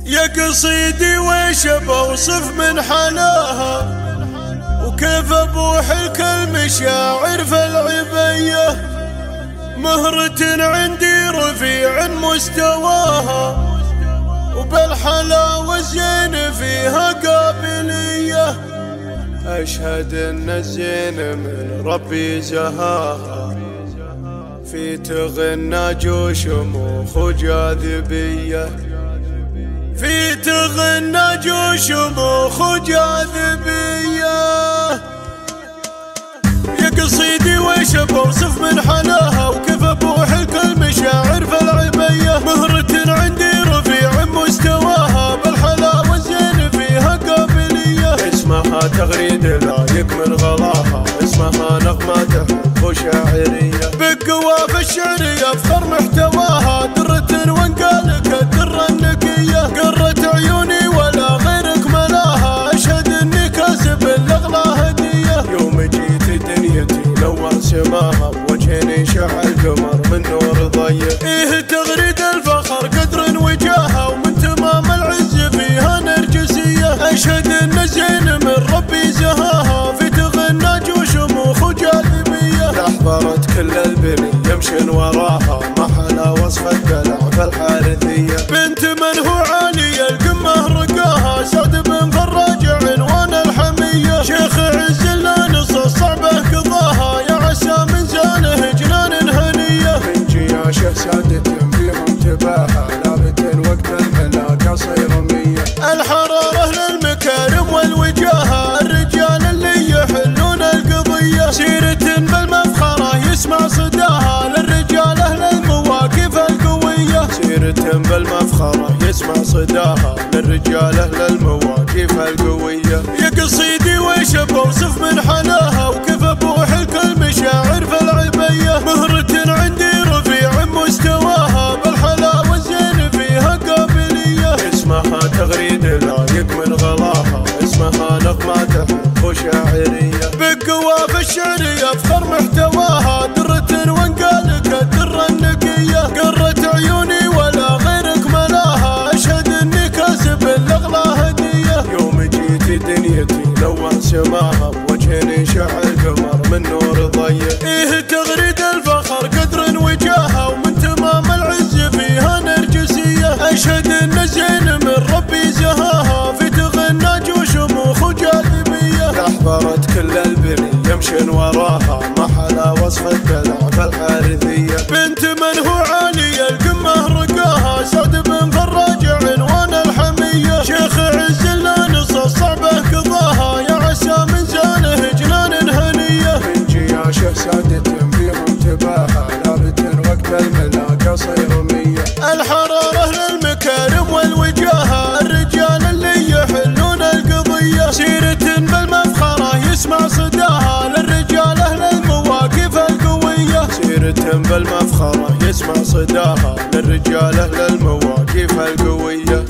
يا قصيدي ويش بوصف من حلاها، وكيف ابوح الكل مشاعر في العبية، مهرة عندي رفيع مستواها، وبالحلاوة الزين فيها قابلية، أشهد أن الزين من ربي زهاها، في تغنى جوش مخ وجاذبية، في تغنى جوش مخ وجاذبية. يا قصيدي ويش بوصف من حلاها، وكيف ابوح الكل مشاعر في العبية، مهرة عندي رفيع مستواها، بالحلاوة الزين فيها قابلية، اسمها تغريد لايق من غلاها، اسمها نغمة حب وشاعرية، بالقوافي الشعرية افخر محتواها، درة وانقالك الدرة النقية، قرة عيوني ولا غيرك ملاها، اشهد اني كاسب الاغلى هدية، يوم جيت دنيتي نور سماها، بوجهني شعل قمر من نور ضيق، ايه تغريد الفخر قدر وجاها، ومن تمام العز فيها نرجسية، اشهد ان الزين من ربي زهاها، في تغنى جوش مخ وجاذبية، احضرت كل البني يمشن وراها، محلى وصف الدلع في الحارثية، بنت من هو عالي القمة رقاها، سعد بن فراج عنوان الحمية، شيخ عز لا نص صعبه قضاها، يا عسى من زانه جنان هنية، من جياشه سادة بهم تباها، لابت وقت الملاقى صيرمية، الحرارة للمكارم والوجاهة، الرجال اللي يحلون القضية، سيرة بالمفخرة يسمع صداها، للرجال اهل المواقف القوية، سيرة بالمفخرة يسمع صداها، للرجال اهل المواقف القوية. يا قصيدي ويش بوصف من حلاها، وكيف ابوح الكل مشاعر في العبية، مهرة عندي رفيع مستواها، بالحلاوة الزين فيها قابلية، اسمها تغريد لايق من غلاها، اسمها نغمة حب وشاعرية، بالقوافي الشعرية افخر محتواها، درة وانقالك الدرة النقية، قرة عيوني ولا غيرك ملاها، اشهد اني كاسب الاغلى هدية، يوم جيت دنيتي نور سماها، بوجهني شعل قمر من نور ضيق، ايه تغريد الفخر قدر وجاها، ومن تمام العز فيها نرجسية، اشهد ان الزين من ربي زهاها، في تغنى جوش مخ وجاذبية، احضرت كل البني يمشن وراها، محلى وصف الدلع في الحارثية، بنت من هو عالي القمة رقاها، سعد بن فراج عنوان الحمية، شيخ عز لا نص صعبه قضاها، يا عسى من زانه جنان هنية، من جياشه سادة بهم تباها، لابت وقت الملاقى صيرمية، الحرارة للمكارم والوجاهة، الرجال اللي يحلون القضية، سيرة بالمفخرة يسمع صداها، للرجال اهل المواقف القوية، سيرة بالمفخرة يسمع صداها، للرجال اهل المواقف القوية.